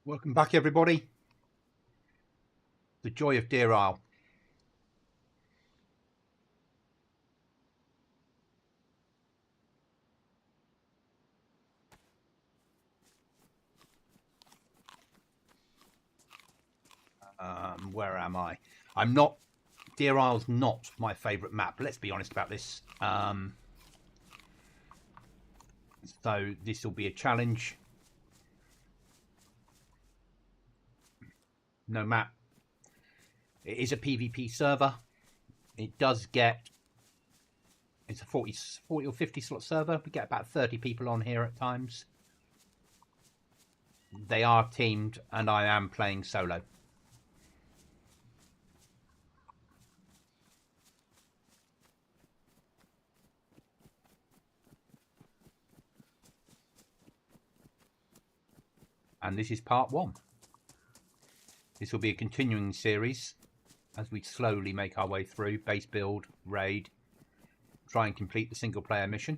Welcome back, everybody. The joy of Deer Isle. Where am I? I'm not. Deer Isle's not my favourite map. Let's be honest about this. So this will be a challenge. No map. It is a PvP server. It does get. It's a 40 or 50 slot server. We get about 30 people on here at times. They are teamed, and I am playing solo. And this is part 1. This will be a continuing series as we slowly make our way through base build, raid, try and complete the single player mission.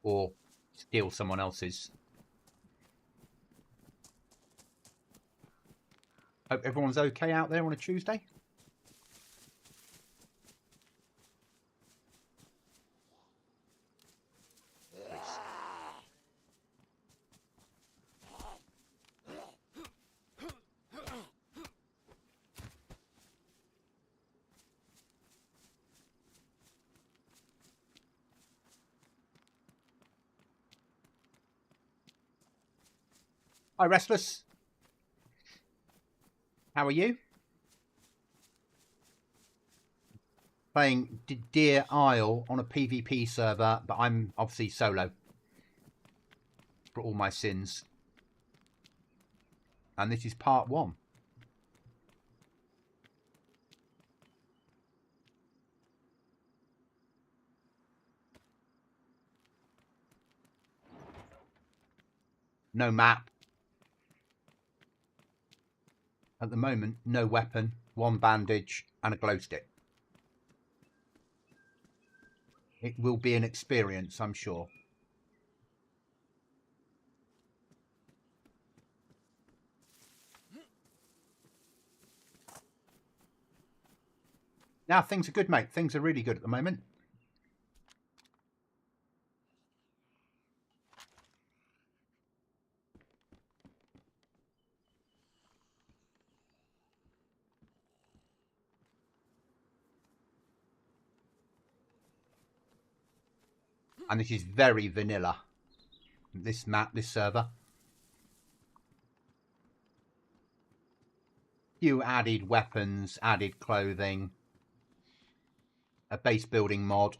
Or steal someone else's. Hope everyone's okay out there on a Tuesday. Hi, Restless. How are you? Playing Deer Isle on a PvP server, but I'm obviously solo. For all my sins. And this is part 1. No map. At the moment, no weapon, 1 bandage and a glow stick. It will be an experience, I'm sure. Now, things are good, mate. Things are really good at the moment. And this is very vanilla. This map, this server. Few added weapons, added clothing. A base building mod.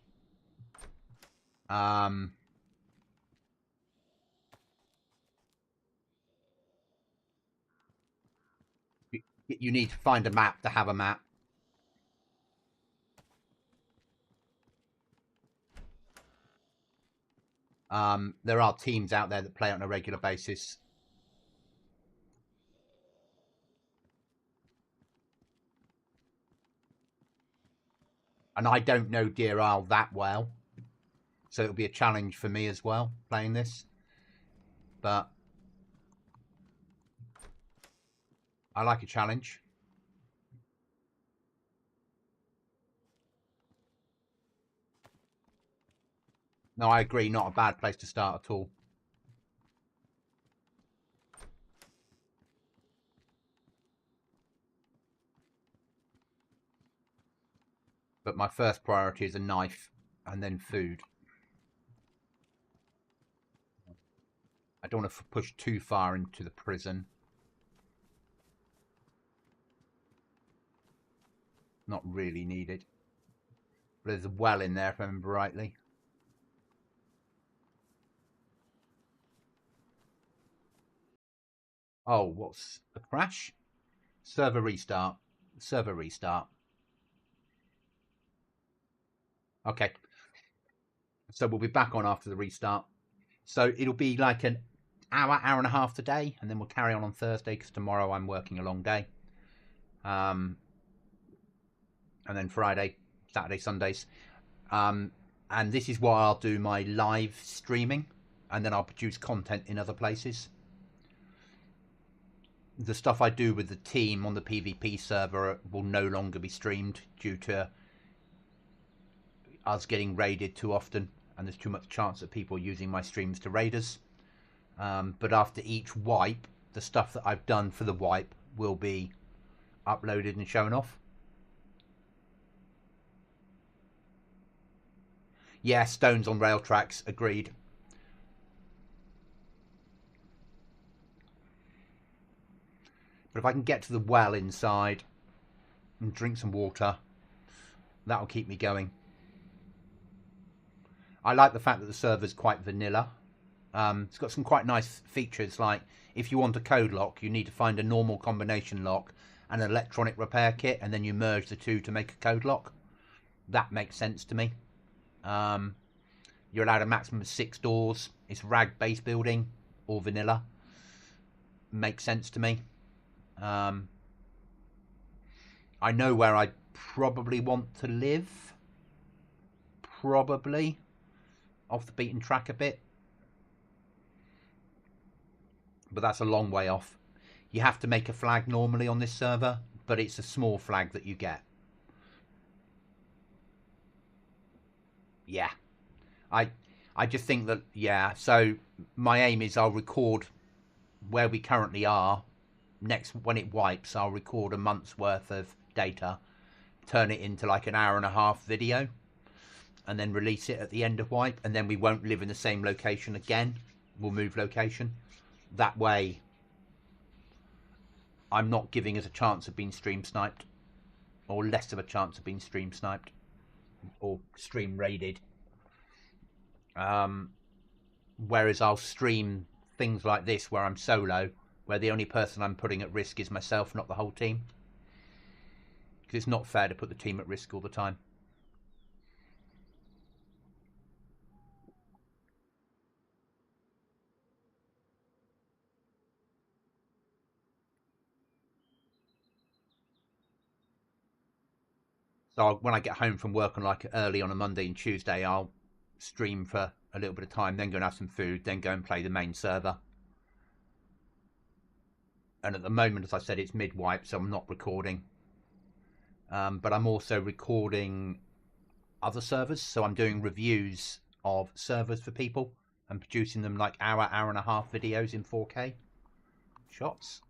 You need to find a map to have a map. There are teams out there that play on a regular basis. And I don't know Deer Isle that well. So it'll be a challenge for me as well, playing this. But I like a challenge. No, I agree, not a bad place to start at all. But my first priority is a knife and then food. I don't want to push too far into the prison. Not really needed. But there's a well in there, if I remember rightly. Oh, what's the crash? Server restart. Server restart. Okay. So we'll be back on after the restart. So it'll be like an hour and a half today, and then we'll carry on Thursday because tomorrow I'm working a long day. And then Friday, Saturday, Sundays. And this is why I'll do my live streaming, and then I'll produce content in other places. The stuff I do with the team on the PvP server will no longer be streamed due to us getting raided too often, and there's too much chance of people using my streams to raid us. But after each wipe, the stuff that I've done for the wipe will be uploaded and shown off. Yeah, stones on rail tracks, agreed. But if I can get to the well inside and drink some water, that'll keep me going. I like the fact that the server's quite vanilla. It's got some quite nice features, like if you want a code lock, you need to find a normal combination lock and an electronic repair kit, and then you merge the two to make a code lock. That makes sense to me. You're allowed a maximum of 6 doors. It's rag base building or vanilla. Makes sense to me. I know where I probably want to live. Probably off the beaten track a bit. But that's a long way off. You have to make a flag normally on this server, but it's a small flag that you get. Yeah. I just think that, yeah, so my aim is I'll record where we currently are. Next, when it wipes, I'll record a month's worth of data, turn it into like an hour-and-a-half video, and then release it at the end of wipe, and then we won't live in the same location again. We'll move location. That way, I'm not giving us a chance of being stream sniped, or less of a chance of being stream sniped, or stream raided. Whereas I'll stream things like this where I'm solo, where the only person I'm putting at risk is myself, not the whole team. Because it's not fair to put the team at risk all the time. So when I get home from work on like early on a Monday and Tuesday, I'll stream for a little bit of time, then go and have some food, then go and play the main server. And at the moment, as I said, it's mid-wipe, so I'm not recording. But I'm also recording other servers, so I'm doing reviews of servers for people and producing them like hour-and-a-half videos in 4K shots.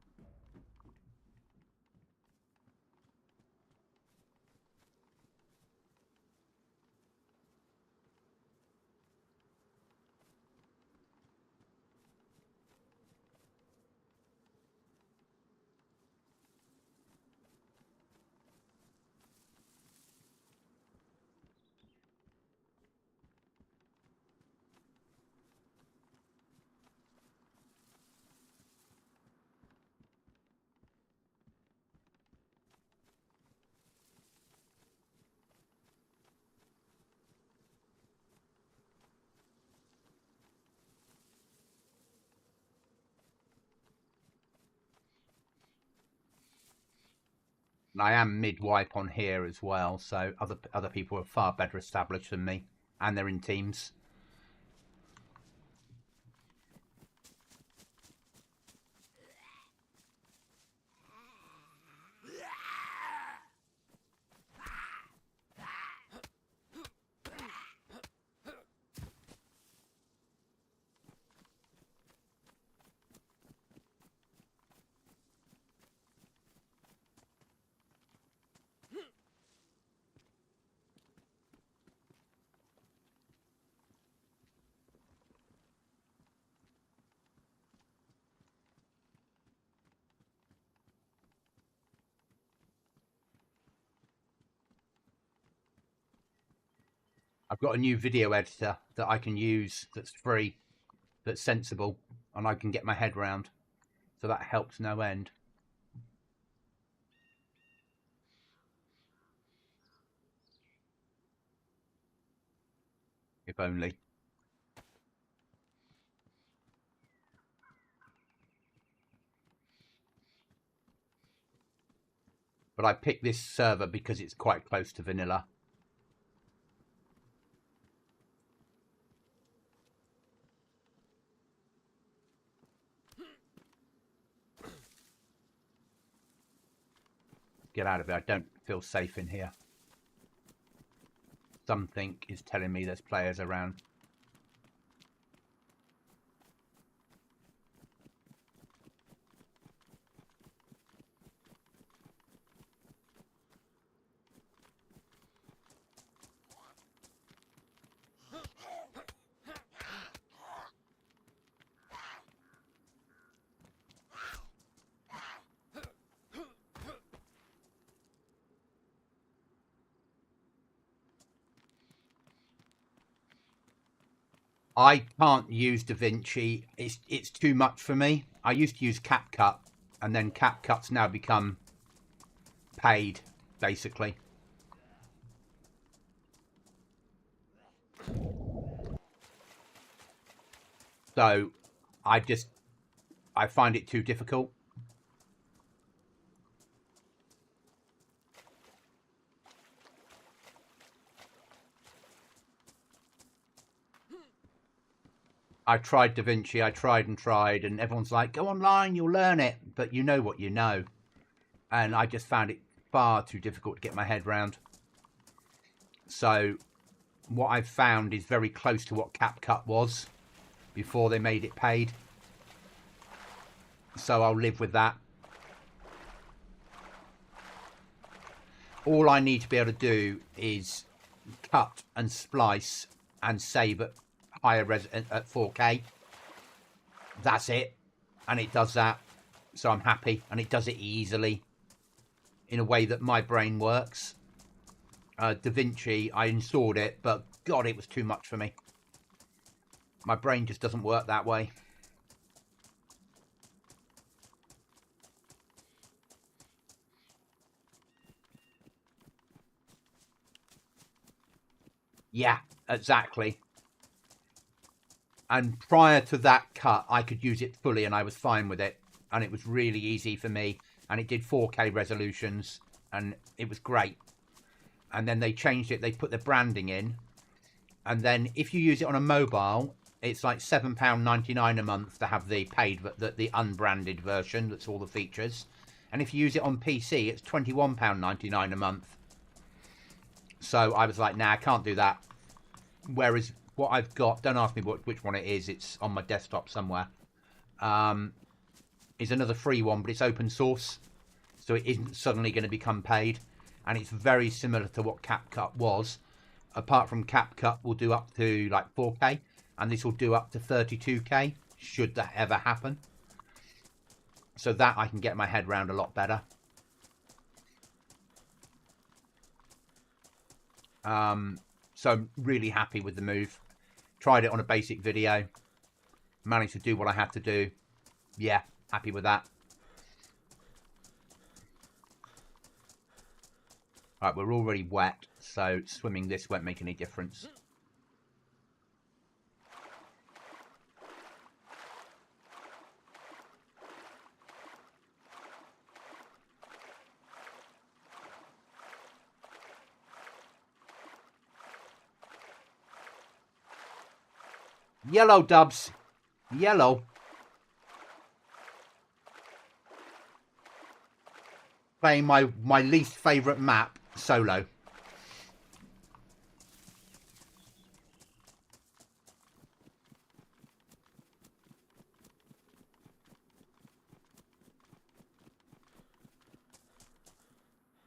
And I am mid-wipe on here as well, so other people are far better established than me, and they're in teams. I've got a new video editor that I can use that's free, that's sensible, and I can get my head round. So that helps no end. If only. But I picked this server because it's quite close to vanilla. get out of here. I don't feel safe in here. Something is telling me there's players around. I can't use DaVinci. It's too much for me. I used to use CapCut, and then CapCut's now become paid, basically. So I find it too difficult. I tried DaVinci, I tried, and everyone's like, go online, you'll learn it. But you know what you know. And I just found it far too difficult to get my head around. So what I've found is very close to what CapCut was before they made it paid. So I'll live with that. All I need to be able to do is cut and splice and save at higher at 4K. That's it. And it does that. So I'm happy. And it does it easily in a way that my brain works. DaVinci, I installed it, but God, it was too much for me. My brain just doesn't work that way. Yeah, exactly. And prior to that cut, I could use it fully and I was fine with it. And it was really easy for me. And it did 4K resolutions and it was great. And then they changed it. They put the branding in. And then if you use it on a mobile, it's like £7.99 a month to have the paid, the unbranded version. That's all the features. And if you use it on PC, it's £21.99 a month. So I was like, nah, I can't do that. Whereas what I've got, don't ask me which one it is. It's on my desktop somewhere. Is another free one, but it's open source. So it isn't suddenly going to become paid. And it's very similar to what CapCut was. Apart from CapCut will do up to like 4K. And this will do up to 32K. Should that ever happen. So that I can get my head around a lot better. So I'm really happy with the move. Tried it on a basic video. Managed to do what I had to do. Yeah, happy with that. Alright, we're already wet, so swimming this won't make any difference. Yellow, Dubs. Yellow. Playing my least favourite map, solo.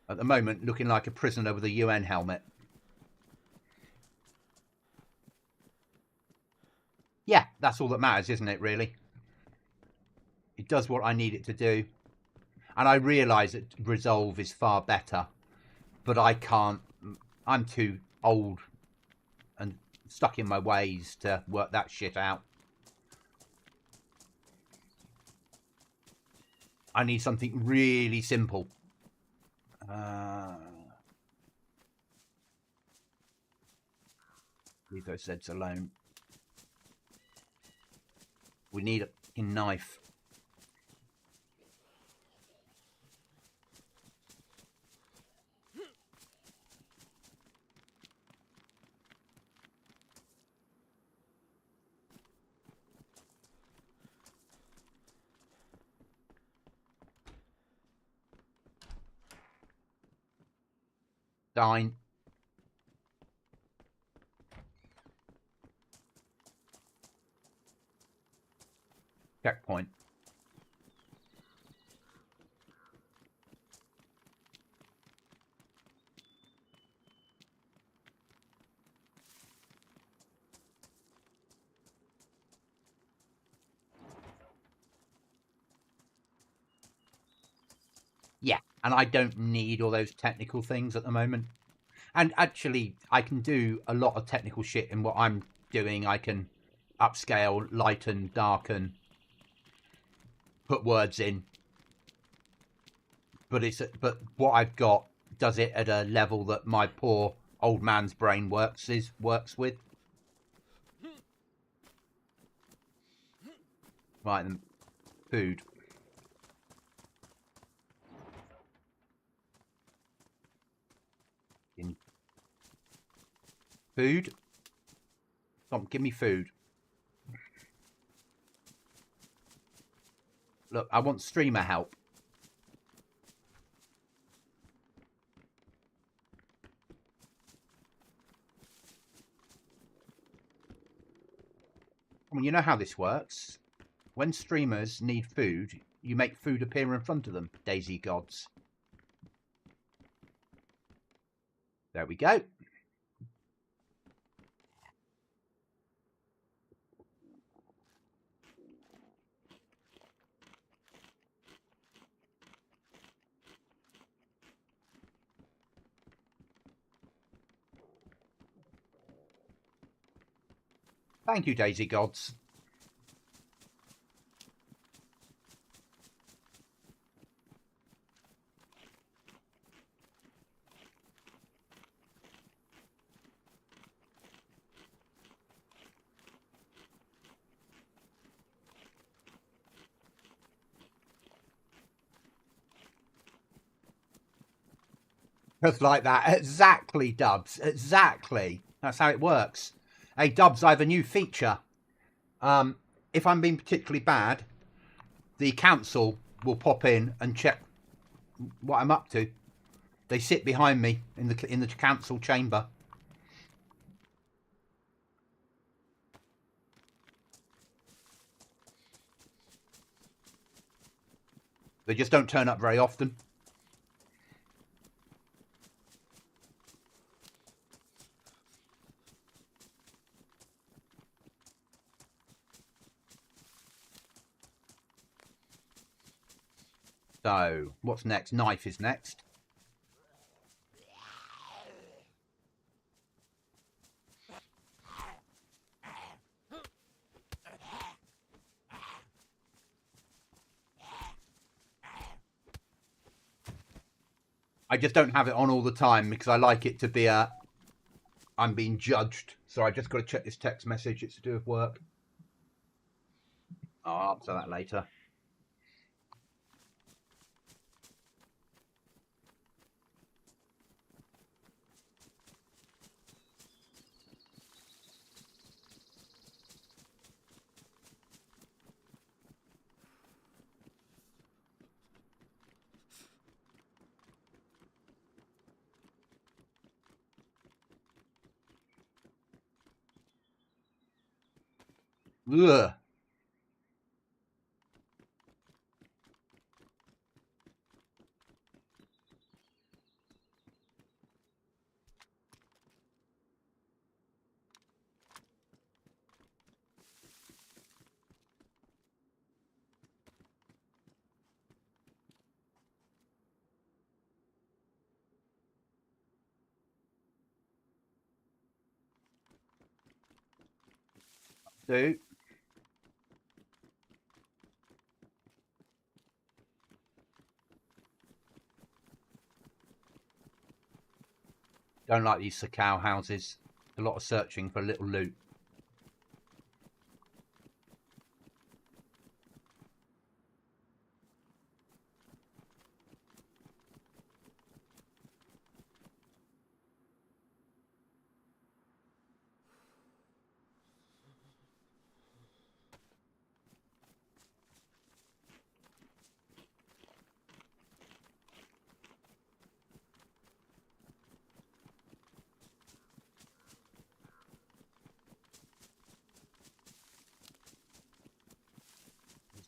At the moment, looking like a prisoner with a UN helmet. Yeah, that's all that matters, isn't it, really? It does what I need it to do. And I realise that Resolve is far better. But I can't. I'm too old and stuck in my ways to work that shit out. I need something really simple. Leave those Zeds alone. We need a fucking knife. Stein. Checkpoint. Yeah, and I don't need all those technical things at the moment. And actually, I can do a lot of technical shit in what I'm doing. I can upscale, lighten, darken, put words in. But what I've got does it at a level that my poor old man's brain works with. Right, then food. Food. Tom, give me food. Look, I want streamer help. I mean, you know how this works. When streamers need food, you make food appear in front of them, DayZ gods. There we go. Thank you, DayZ gods. Just like that. Exactly, Dubs. Exactly. That's how it works. Hey, Dubs, I have a new feature. If I'm being particularly bad, the council will pop in and check what I'm up to. They sit behind me in the council chamber. They just don't turn up very often. So, what's next? Knife is next. I just don't have it on all the time because I like it to be I'm being judged. So I just got to check this text message. It's to do with work. I'll answer that later. Ugh. Do. Don't like these Sakau houses. A lot of searching for a little loot.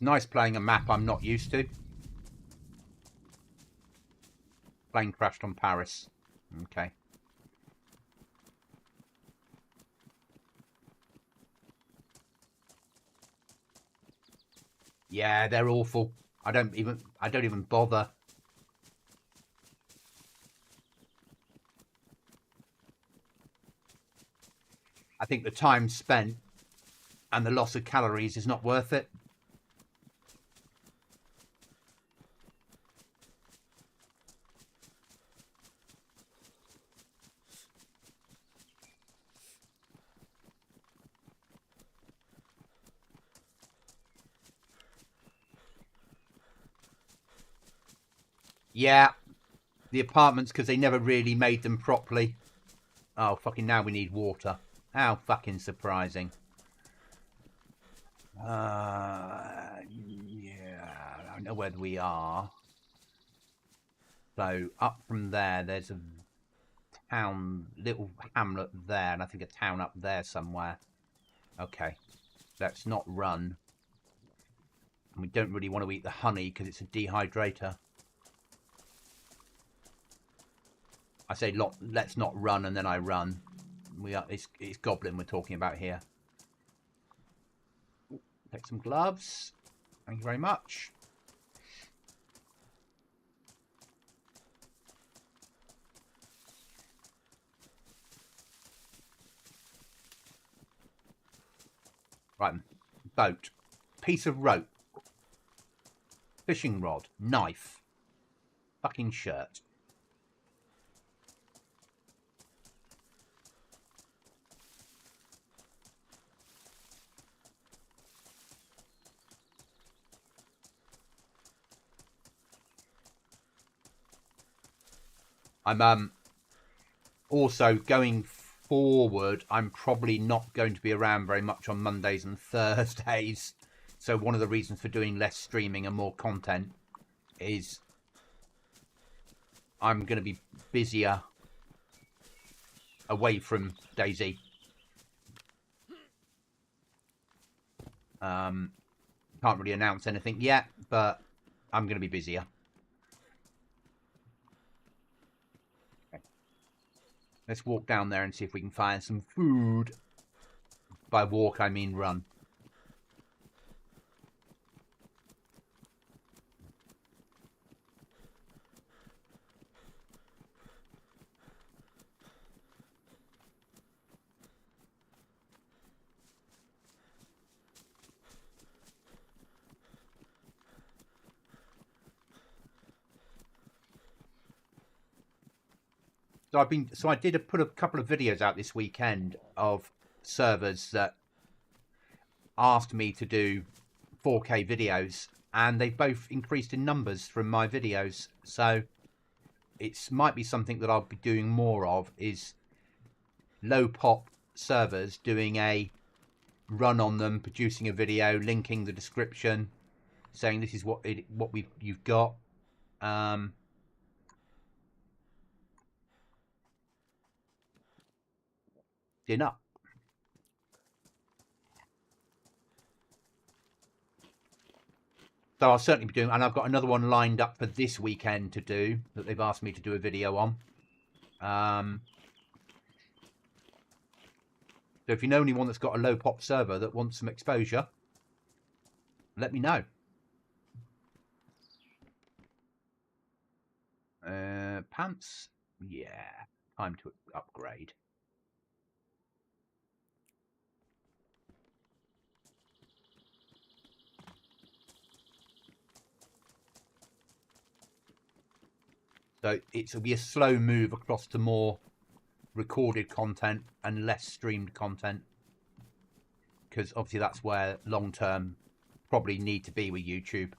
Nice playing a map I'm not used to. Plane crashed on Paris. Okay. Yeah, they're awful. I don't even bother. I think the time spent and the loss of calories is not worth it. Yeah, the apartments, because they never really made them properly. Oh, fucking now we need water. How fucking surprising. Yeah, I don't know where we are. So up from there, there's a town, little hamlet there, and I think a town up there somewhere. Okay, let's not run. And we don't really want to eat the honey because it's a dehydrator. I say let's not run, and then I run. It's Goblin we're talking about here. Take some gloves. Thank you very much. Right, boat. Piece of rope. Fishing rod. Knife. Fucking shirt. I'm also going forward, I'm probably not going to be around very much on Mondays and Thursdays. So one of the reasons for doing less streaming and more content is I'm going to be busier away from DayZ. Can't really announce anything yet, but I'm going to be busier. Let's walk down there and see if we can find some food. By walk, I mean run. So I did put a couple of videos out this weekend of servers that asked me to do 4K videos, and they both increased in numbers from my videos. So it might be something that I'll be doing more of, is low pop servers doing a run on them, producing a video, linking the description, saying this is what you've got. Dinner. So I'll certainly be doing, and I've got another one lined up for this weekend to do that they've asked me to do a video on. So if you know anyone that's got a low pop server that wants some exposure, let me know. Pants, yeah, time to upgrade. So it'll be a slow move across to more recorded content and less streamed content, because obviously that's where long term probably need to be with YouTube.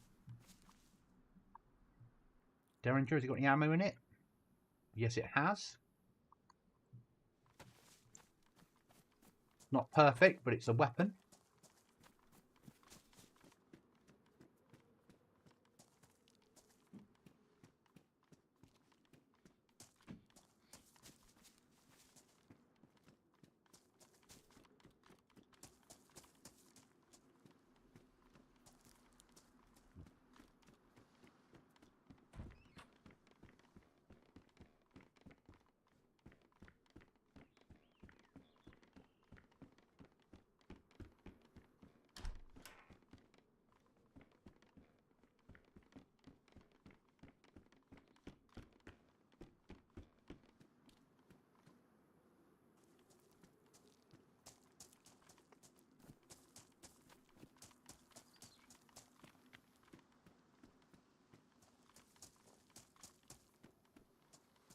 Derringer, has it got any ammo in it? Yes, it has. Not perfect, but it's a weapon.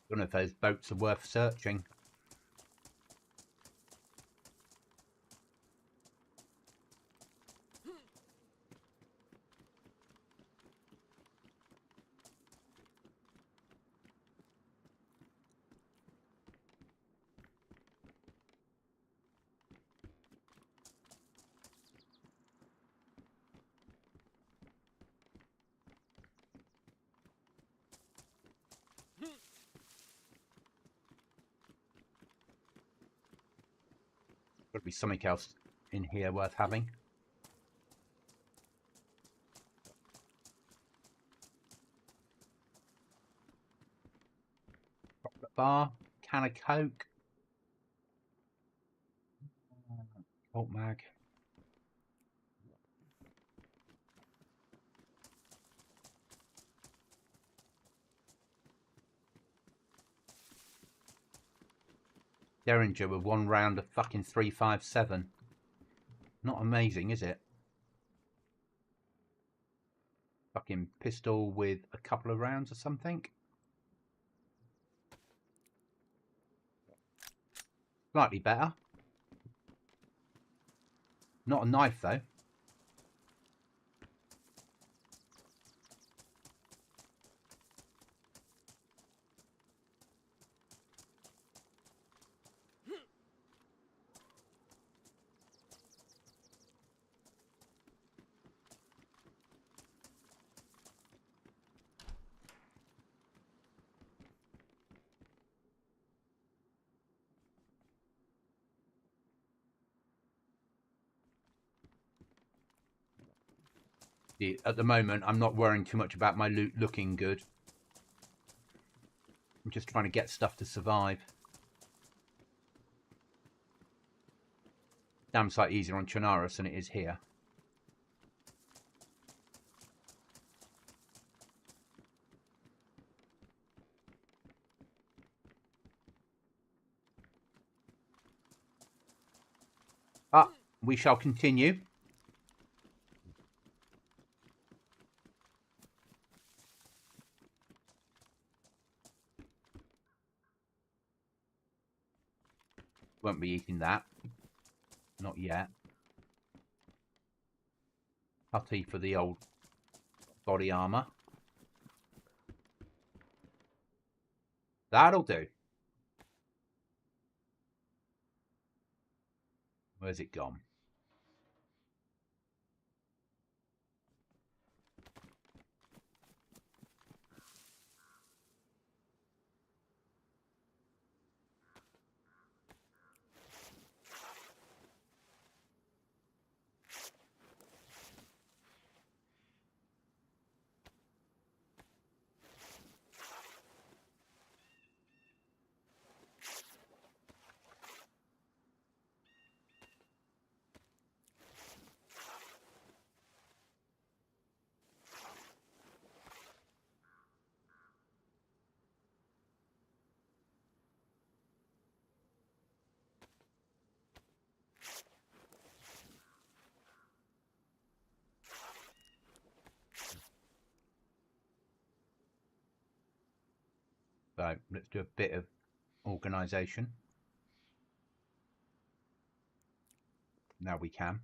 Don't know if those boats are worth searching. Got to be something else in here worth having. Chocolate bar, can of Coke, Colt mag. Derringer with 1 round of fucking 357. Not amazing, is it? Fucking pistol with a couple of rounds or something. Slightly better. Not a knife though. At the moment, I'm not worrying too much about my loot looking good. I'm just trying to get stuff to survive. Damn sight easier on Chernarus than it is here. Ah, we shall continue. Won't be eating that. Not yet. Putty for the old body armor. That'll do. Where's it gone? So let's do a bit of organisation. Now we can.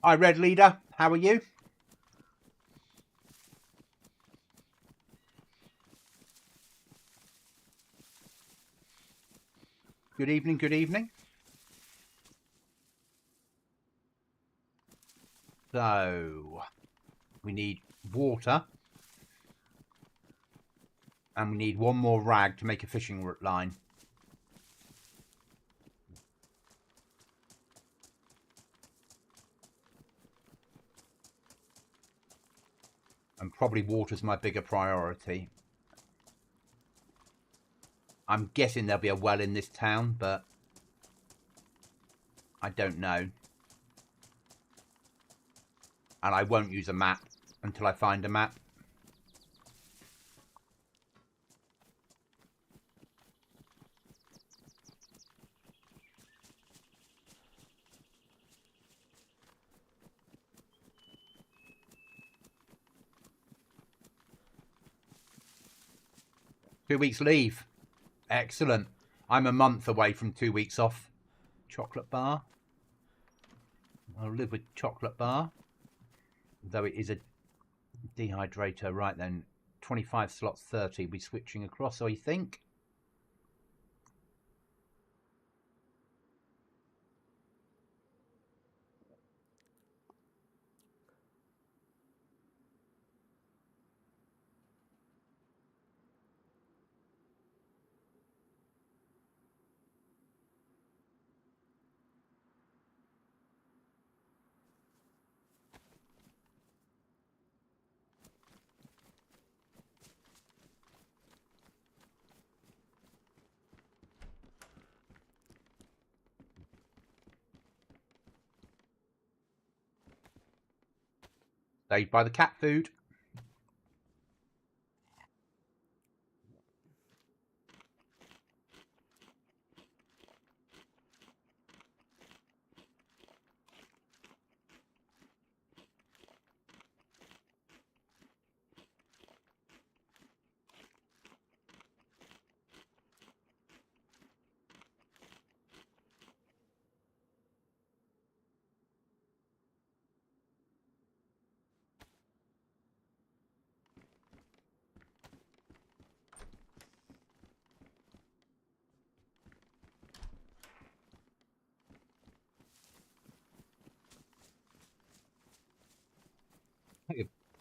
Hi, Red Leader. How are you? Good evening, good evening. So, we need water. And we need one more rag to make a fishing line. And probably water's my bigger priority. I'm guessing there'll be a well in this town, but I don't know. And I won't use a map until I find a map. Two-weeks leave. Excellent. I'm a month away from 2 weeks off. Chocolate bar. I'll live with chocolate bar. Though it is a dehydrator. Right then. 25 slots 30. We're switching across, I think. Saved by the cat food.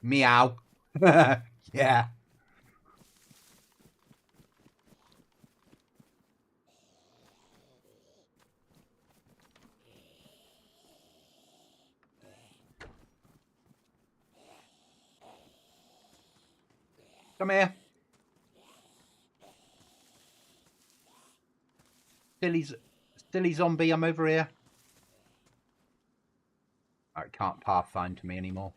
Meow. Yeah. Come here. Silly zombie, I'm over here. Oh, it can't pathfind to me anymore.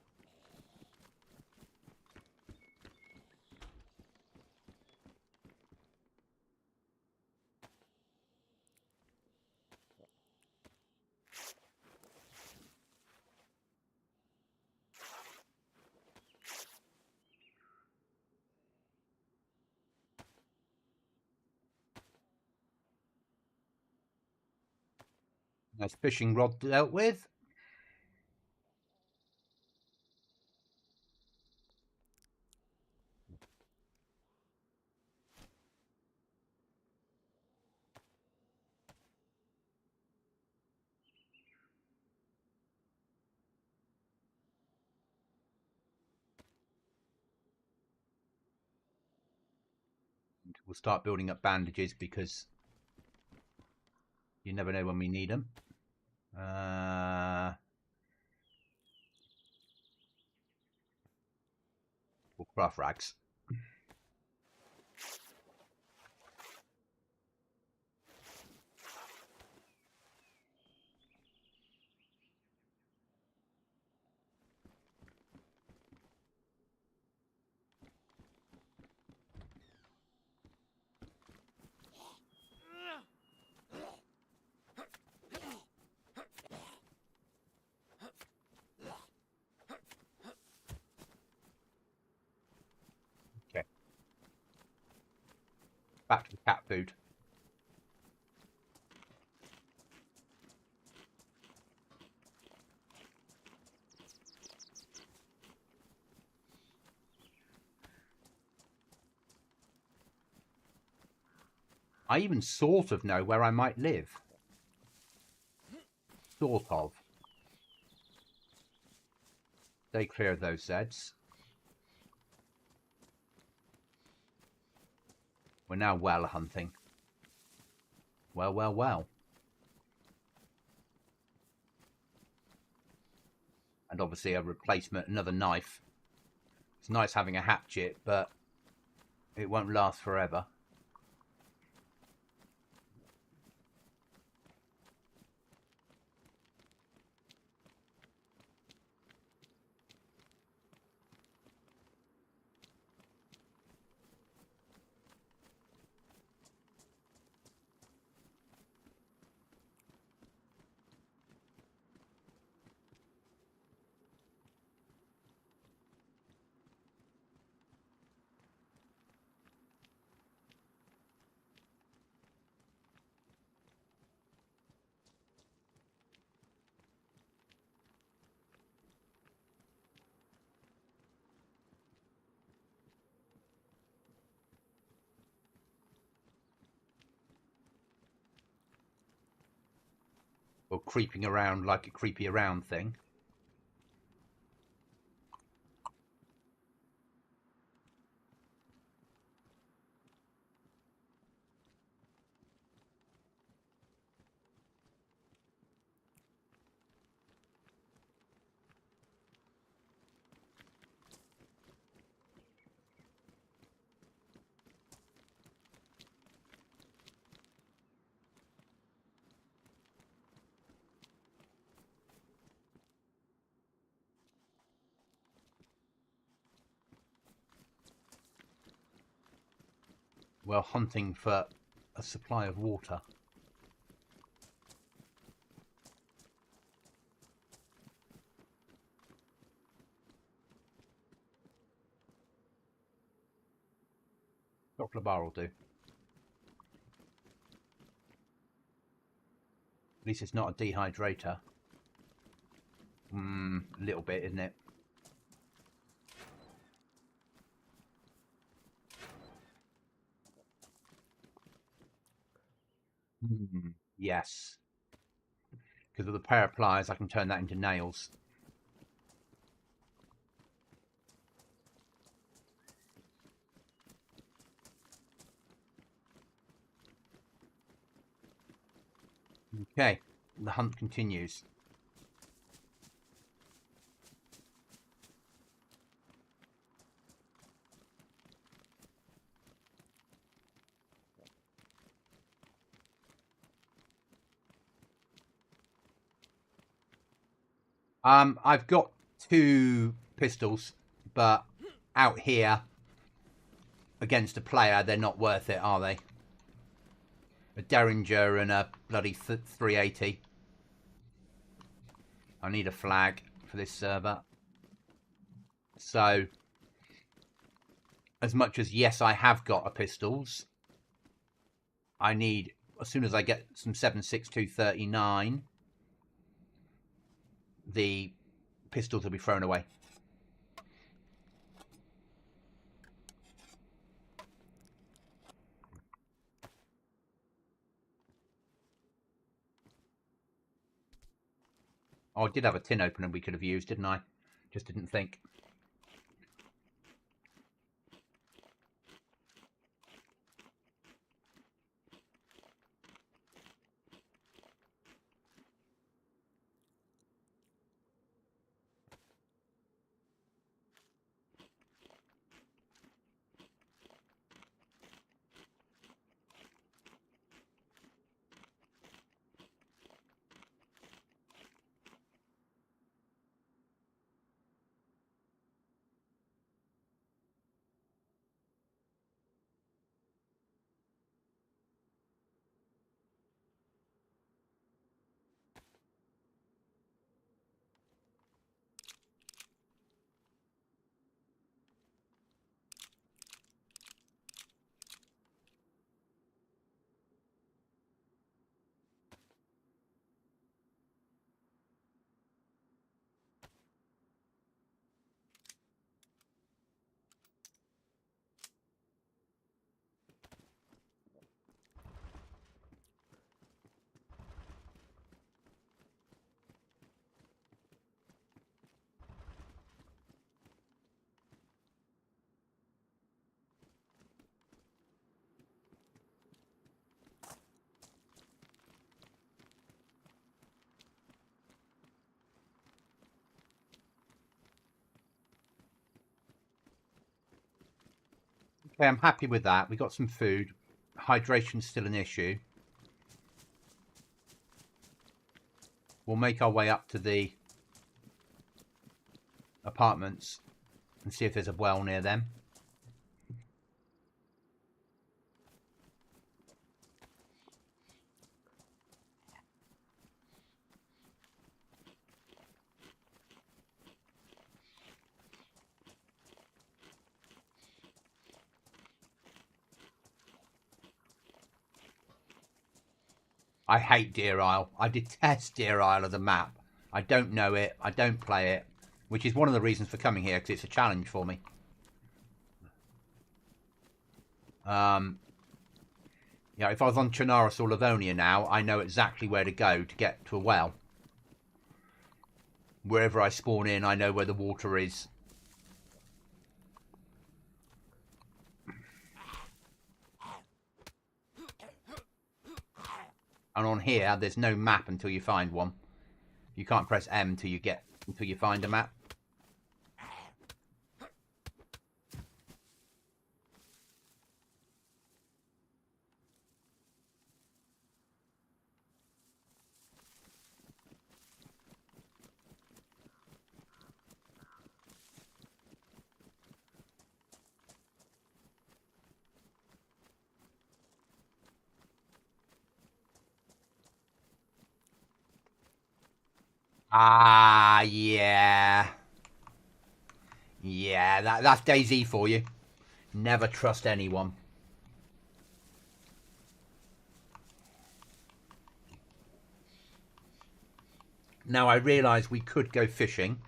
Nice fishing rod dealt with. We'll start building up bandages because you never know when we need them. We'll craft rags. Okay. Back to the cat food. I even sort of know where I might live. Sort of. They clear those Zeds. We're now well hunting. Well, well, well. And obviously a replacement, another knife. It's nice having a hatchet, but it won't last forever. Or creeping around like a creepy around thing. Well, hunting for a supply of water. Chocolate bar will do. At least it's not a dehydrator. A little bit, isn't it? Yes. Because with a pair of pliers, I can turn that into nails. Okay, the hunt continues. I've got 2 pistols, but out here against a player, they're not worth it, are they? A Derringer and a bloody 380. I need a flag for this server. So, as much as, yes, I have got a pistols, I need, as soon as I get some 7.62 39, the pistols will be thrown away. Oh, I did have a tin opener we could have used, didn't I? Just didn't think. Okay, I'm happy with that. We got some food. Hydration's still an issue. We'll make our way up to the apartments and see if there's a well near them. I hate Deer Isle. I detest Deer Isle as a map. I don't know it. I don't play it, which is one of the reasons for coming here, because it's a challenge for me. You know, if I was on Chernarus or Livonia now, I know exactly where to go to get to a well. Wherever I spawn in, I know where the water is. And on here, there's no map until you find one. You can't press M until you find a map. Ah, yeah. Yeah, that's DayZ for you. Never trust anyone. Now, I realise we could go fishing,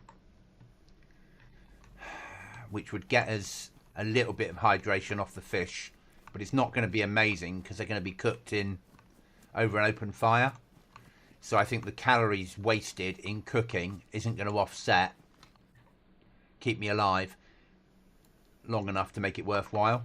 which would get us a little bit of hydration off the fish, but it's not going to be amazing because they're going to be cooked in over an open fire. So I think the calories wasted in cooking isn't going to offset, keep me alive long enough to make it worthwhile.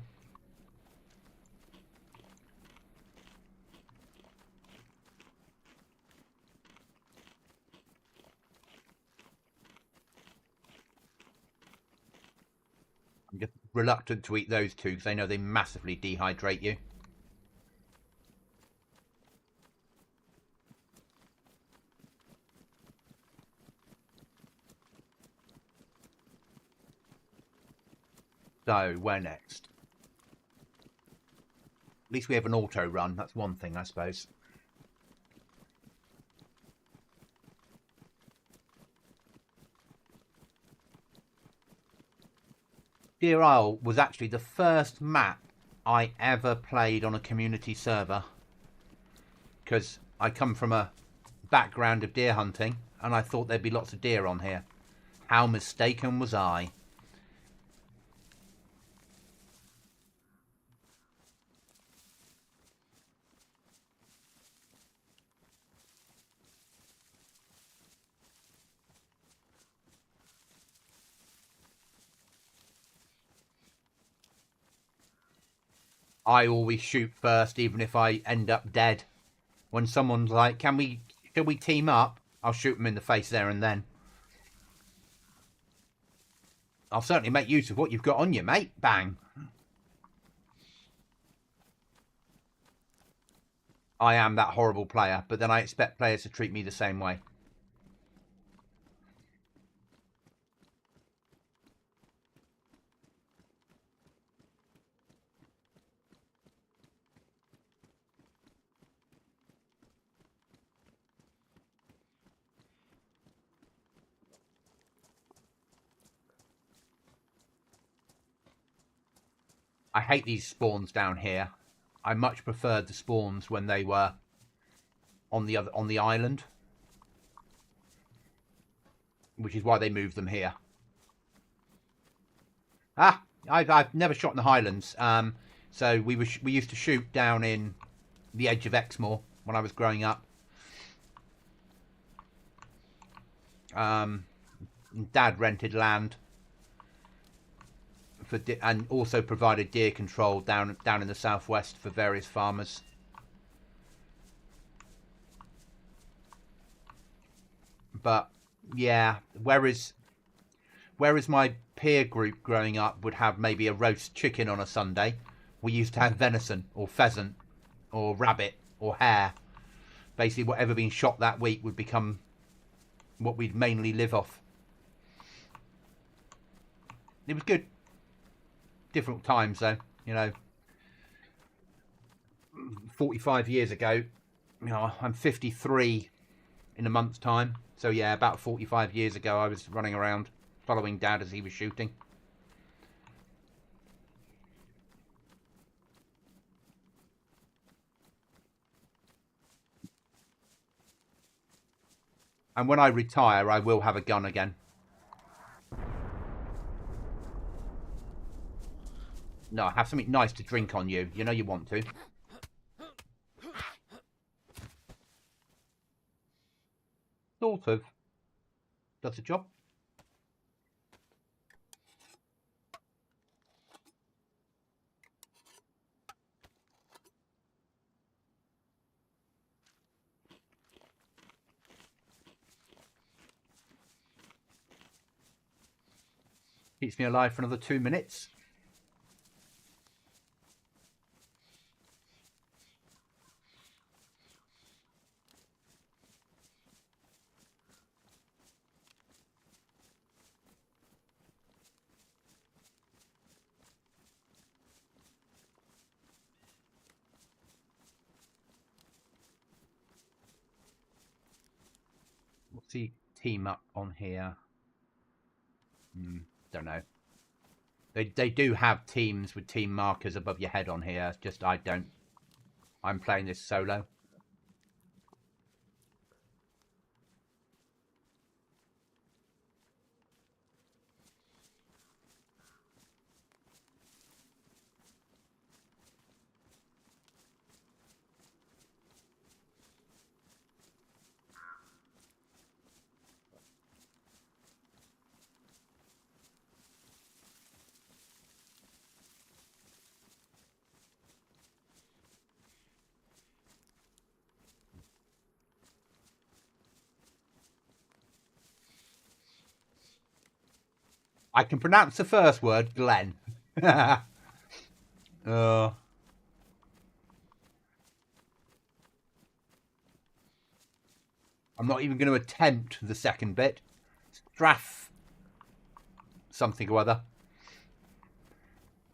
I'm just reluctant to eat those two because I know they massively dehydrate you. So, where next? At least we have an auto run. That's one thing, I suppose. Deer Isle was actually the first map I ever played on a community server, because I come from a background of deer hunting and I thought there'd be lots of deer on here. How mistaken was I? I always shoot first, even if I end up dead. When someone's like, can we team up? I'll shoot them in the face there and then. I'll certainly make use of what you've got on you, mate. Bang. I am that horrible player, but then I expect players to treat me the same way. I hate these spawns down here. I much preferred the spawns when they were on the island, which is why they moved them here. Ah, I've never shot in the Highlands. So we used to shoot down in the edge of Exmoor when I was growing up. Dad rented land and also provided deer control down in the southwest for various farmers. But yeah, whereas Whereas my peer group growing up would have maybe a roast chicken on a Sunday, we used to have venison or pheasant or rabbit or hare. Basically, whatever been shot that week would become what we'd mainly live off. It was good. Different times, though. You know, 45 years ago, you know, I'm 53 in a month's time. So, yeah, about 45 years ago, I was running around following Dad as he was shooting. And when I retire, I will have a gun again. No, have something nice to drink on you. You know you want to. Sort of. Does the job. Keeps me alive for another 2 minutes. What's the team up on here? Don't know. They do have teams with team markers above your head on here. Just I don't. I'm playing this solo. I can pronounce the first word, Glenn. I'm not even going to attempt the second bit. Straff something or other.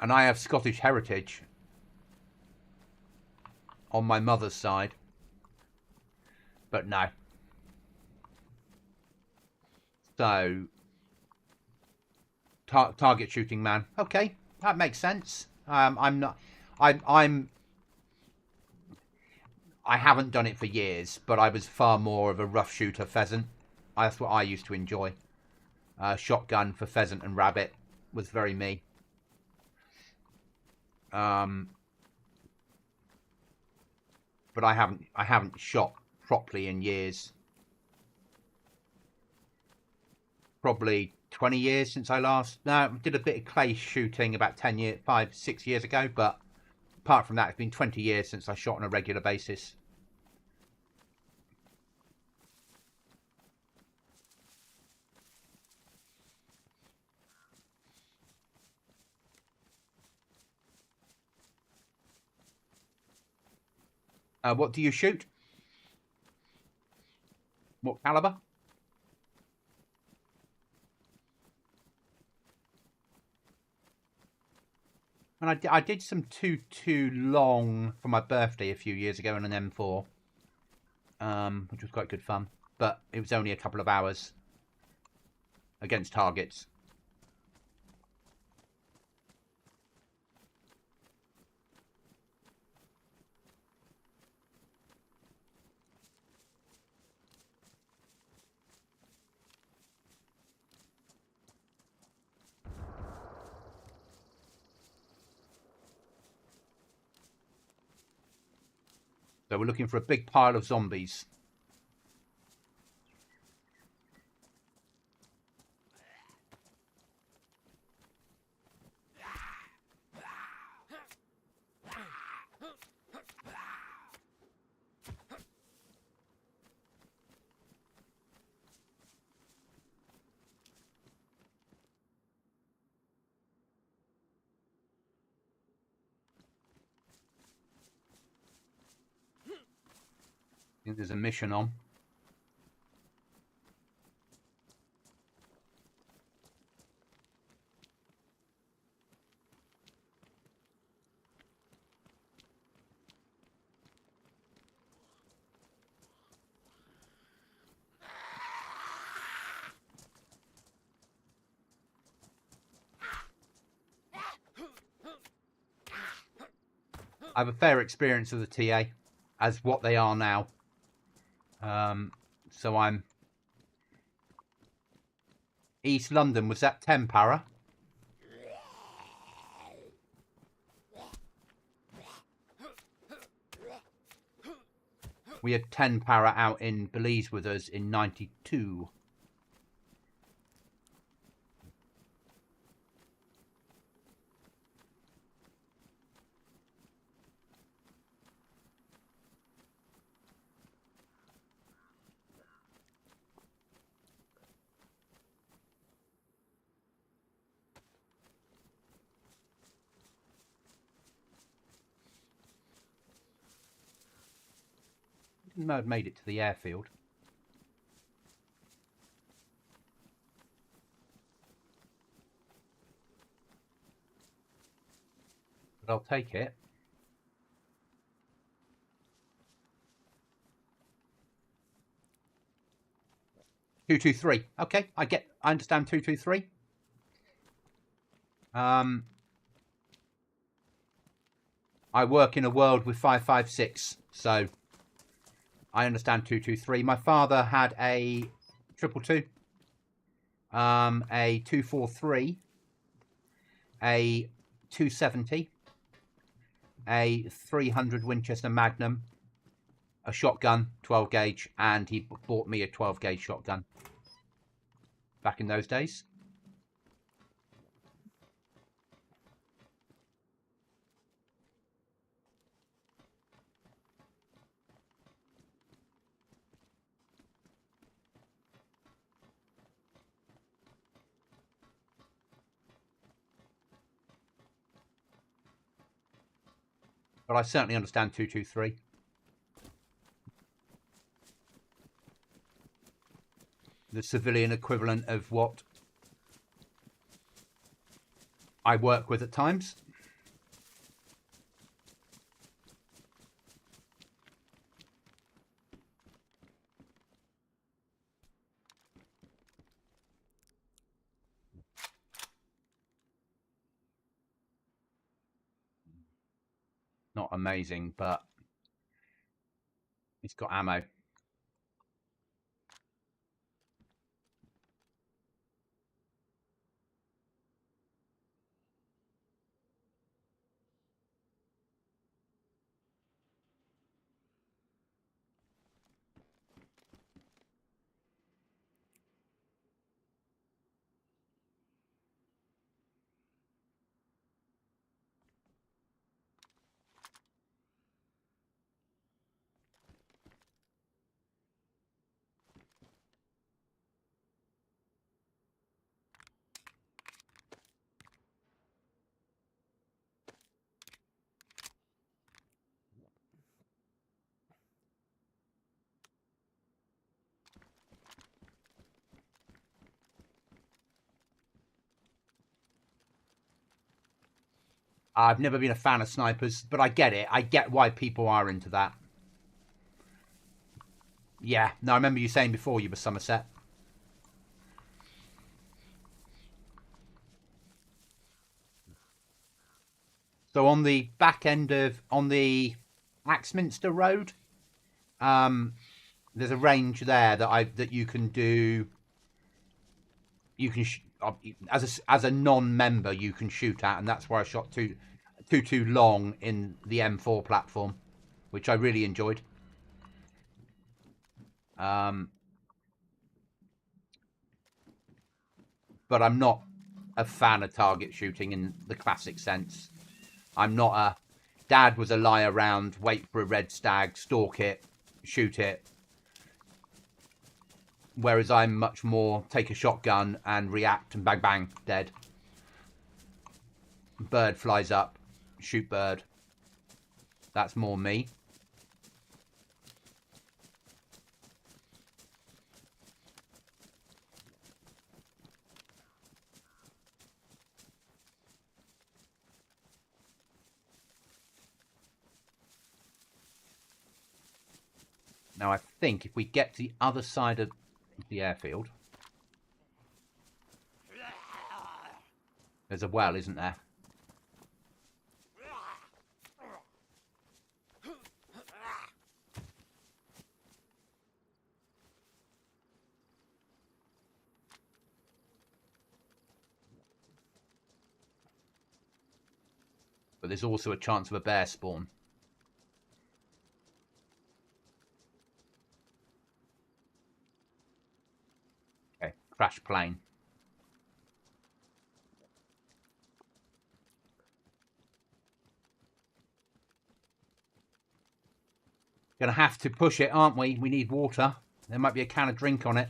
And I have Scottish heritage on my mother's side. But no. So, target shooting man. Okay, that makes sense. I'm not. I haven't done it for years, but I was far more of a rough shooter pheasant. That's what I used to enjoy. Shotgun for pheasant and rabbit was very me. But I haven't shot properly in years. Probably 20 years since I last. No, I did a bit of clay shooting about 6 years ago, but apart from that, it's been 20 years since I shot on a regular basis. What do you shoot? What caliber? And I did some 2.2 long for my birthday a few years ago on an M4, which was quite good fun. But it was only a couple of hours against targets. So we're looking for a big pile of zombies. think there's a mission on. I have a fair experience of the TA as what they are now. So I'm East London. Was that 10 para? We had 10 para out in Belize with us in 92. Didn't know I'd made it to the airfield. But I'll take it. Two, 2, 3. Okay, I understand 2, 2, 3. I work in a world with 5, 5, 6, so I understand 2, 2, 3. My father had a 222, a 243, a 270, a 300 Winchester Magnum, a shotgun, 12 gauge, and he bought me a 12 gauge shotgun back in those days. But I certainly understand 2, 2, 3. The civilian equivalent of what I work with at times. Not amazing, but it's got ammo. I've never been a fan of snipers, but I get it. I get why people are into that. Yeah, no, I remember you saying before you were Somerset. So on the back end of, on the Axminster Road, there's a range there that you can do. You can as a non-member you can shoot at, and that's where I shot too long in the M4 platform, which I really enjoyed. But I'm not a fan of target shooting in the classic sense. I'm not a... Dad was a lie around, wait for a red stag, stalk it, shoot it. Whereas I'm much more take a shotgun and react and bang, bang, dead. Bird flies up, shoot bird. That's more me. Now, I think if we get to the other side of the airfield, there's a well, isn't there? But there's also a chance of a bear spawn. Okay, crash plane. Gonna have to push it, aren't we? We need water. There might be a can of drink on it.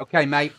Okay, mate.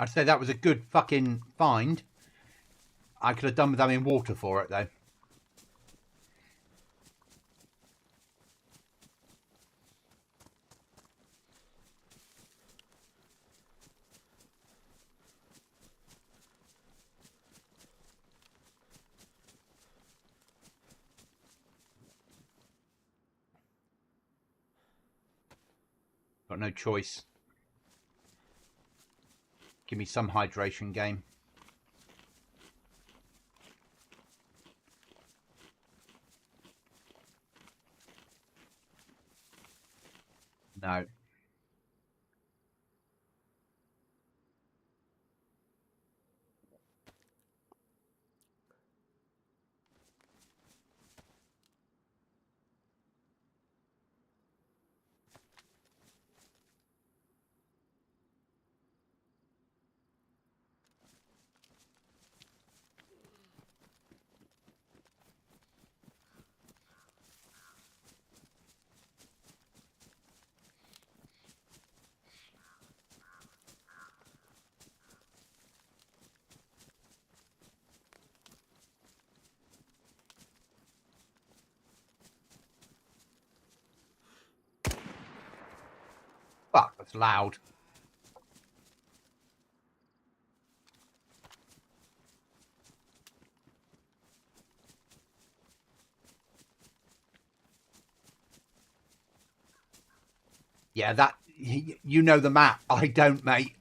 I'd say that was a good fucking find. I could have done with having water for it, though. Got no choice. Give me some hydration, game. No. Fuck, that's loud. Yeah, that... You know the map. I don't, mate.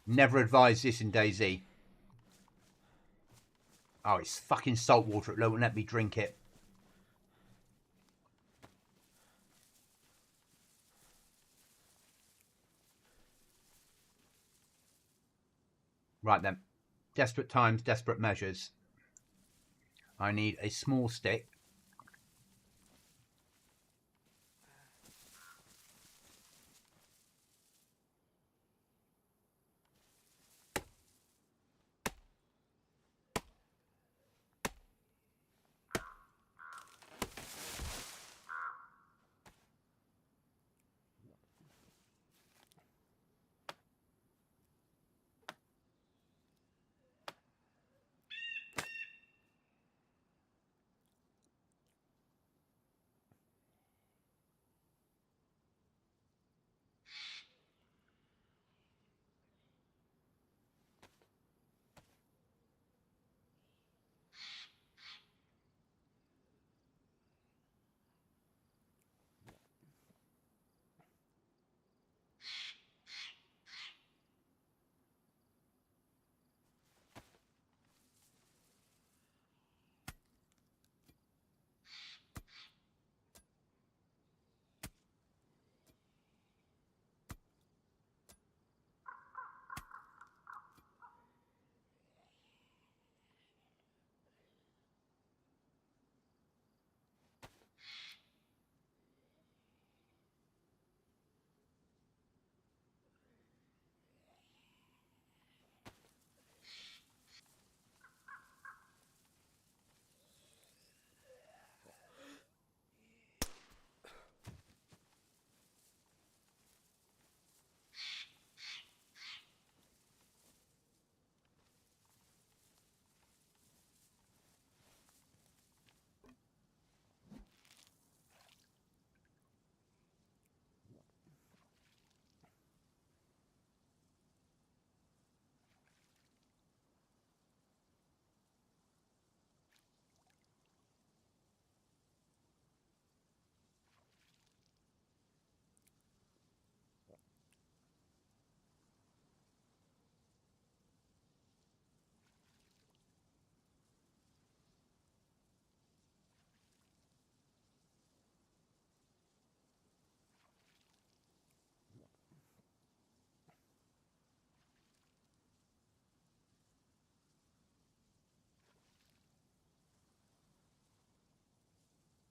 Never advise this in DayZ. Oh, it's fucking salt water. It won't let me drink it. Right then. Desperate times, desperate measures. I need a small stick.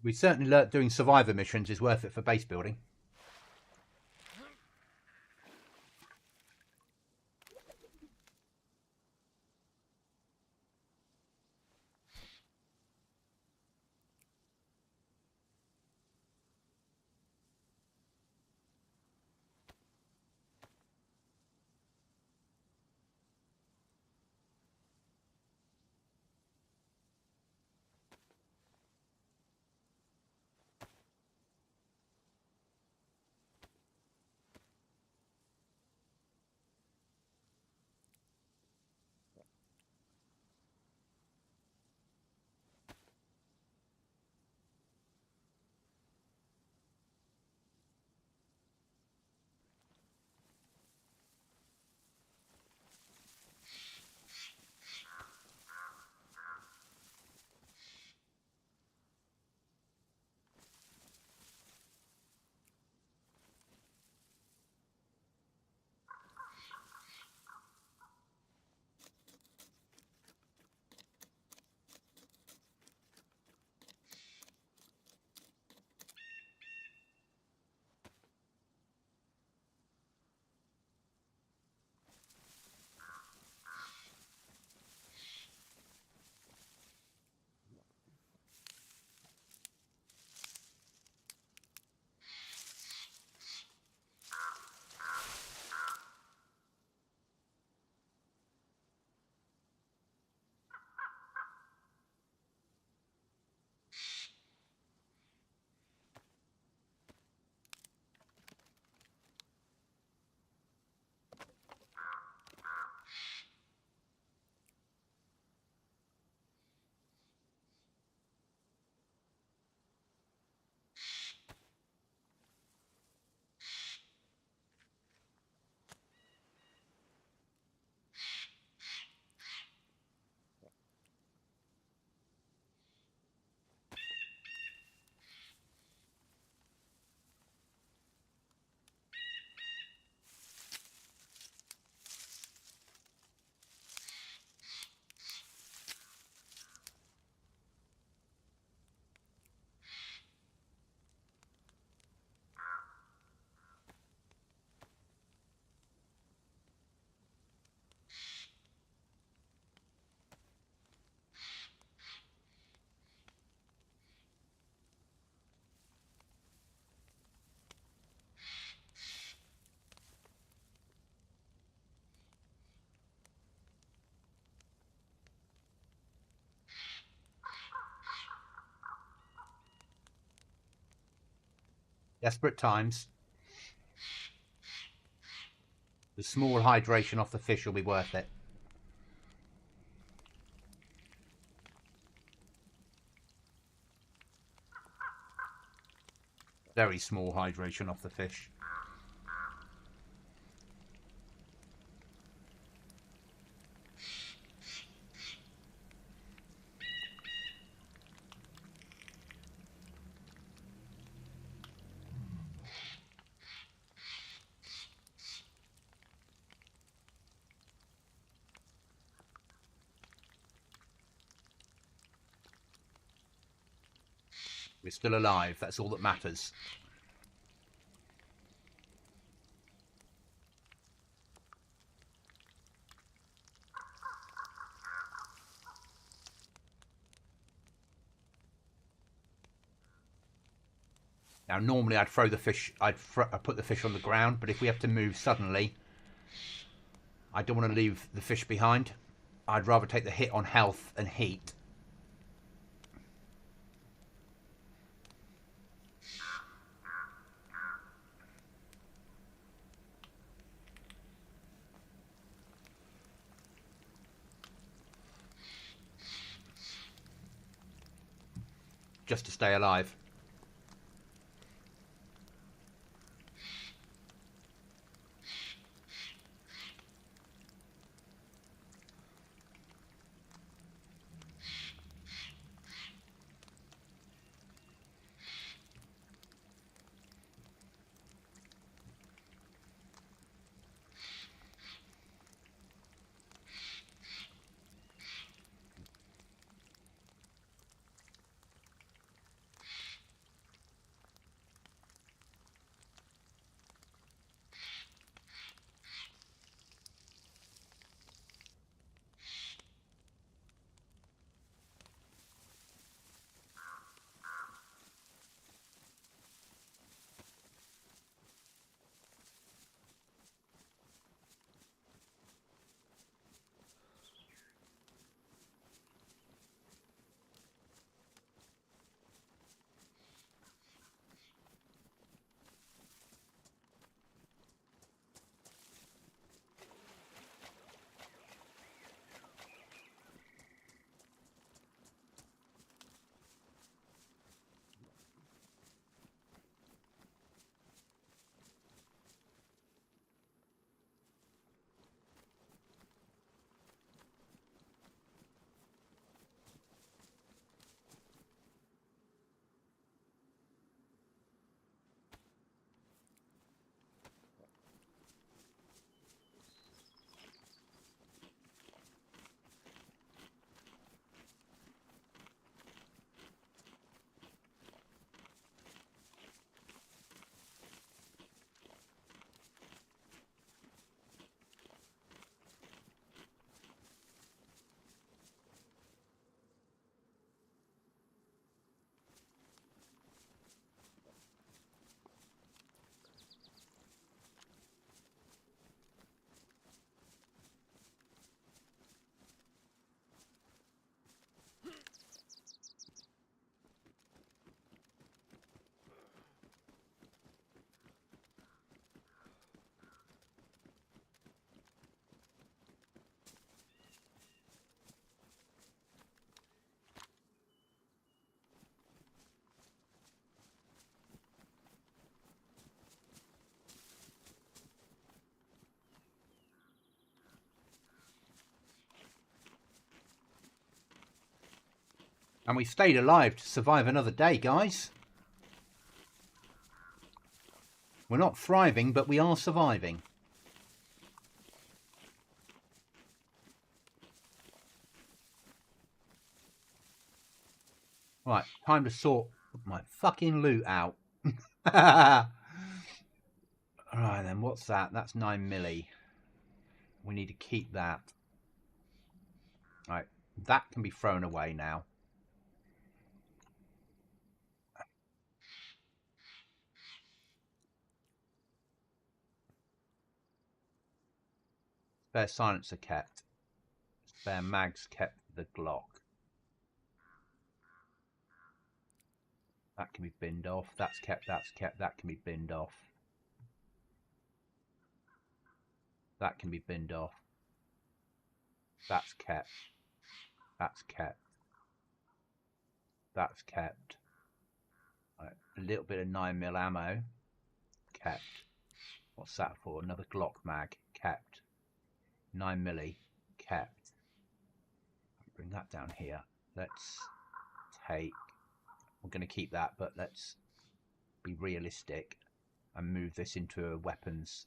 We certainly learnt doing survivor missions is worth it for base building. Desperate times. The small hydration off the fish will be worth it. Very small hydration off the fish. We're still alive. That's all that matters. Now, normally I'd throw the fish, I'd put the fish on the ground, but if we have to move suddenly, I don't want to leave the fish behind. I'd rather take the hit on health and heat. Just to stay alive. And we stayed alive to survive another day, guys. We're not thriving, but we are surviving. Right, time to sort my fucking loot out. Alright then, what's that? That's 9 milli. We need to keep that. Right, that can be thrown away now. Spare silencer kept. Spare mags kept the Glock. That can be binned off. That's kept, that's kept. That can be binned off. That can be binned off. That's kept. That's kept. That's kept. Right, a little bit of 9mm ammo. Kept. What's that for? Another Glock mag. Kept. 9mm. Kept. Bring that down here. Let's take... We're going to keep that, but let's be realistic and move this into a weapons.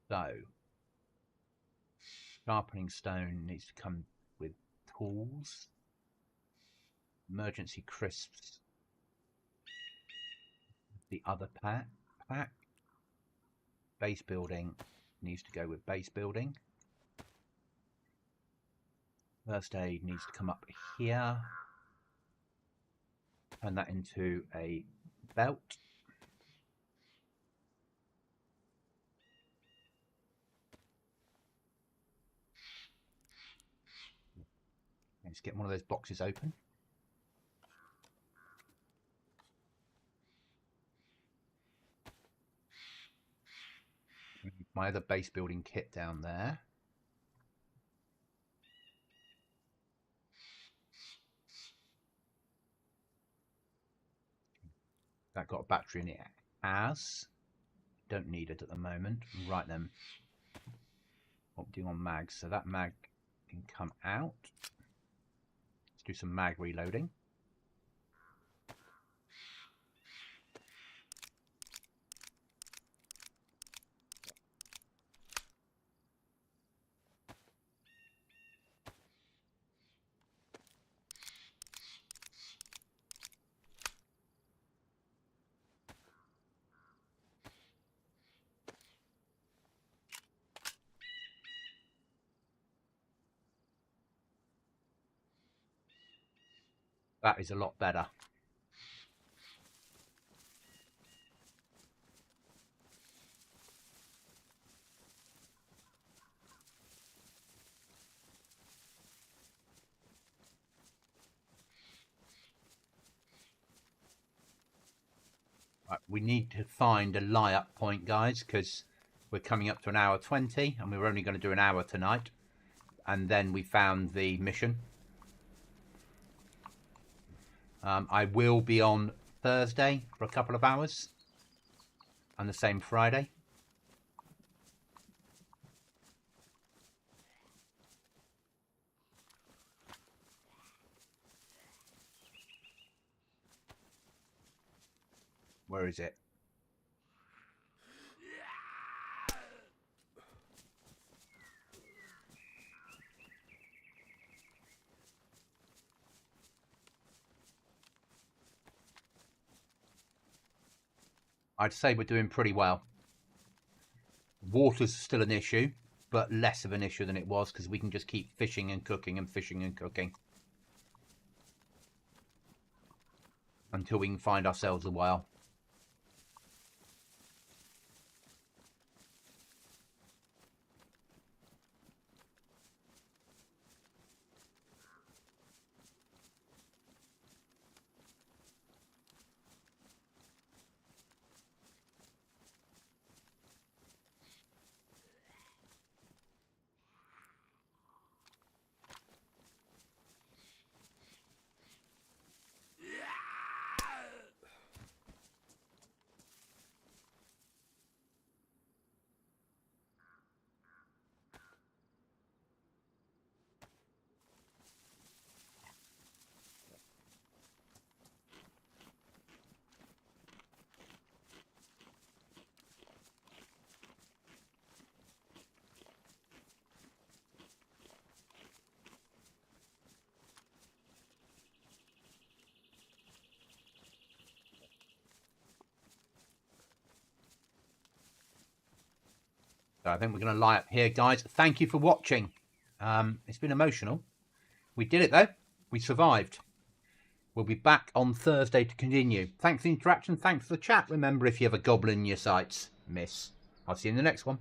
So, sharpening stone needs to come with tools. Emergency crisps. The other pack. Base building needs to go with base building. First aid needs to come up here. Turn that into a belt. Let's get one of those boxes open. My other base building kit down there. That got a battery in it as. Don't need it at the moment. Right then. What we're doing on mags. So that mag can come out. Let's do some mag reloading. That is a lot better. Right, we need to find a lie-up point, guys, because we're coming up to an hour 20 and we were only going to do an hour tonight. And then we found the mission. I will be on Thursday for a couple of hours. And the same Friday. Where is it? I'd say we're doing pretty well. Water's still an issue, but less of an issue than it was because we can just keep fishing and cooking and fishing and cooking until we can find ourselves a whale. So I think we're going to lie up here, guys. Thank you for watching. It's been emotional. We did it, though. We survived. We'll be back on Thursday to continue. Thanks for the interaction. Thanks for the chat. Remember, if you have a goblin in your sights, miss. I'll see you in the next one.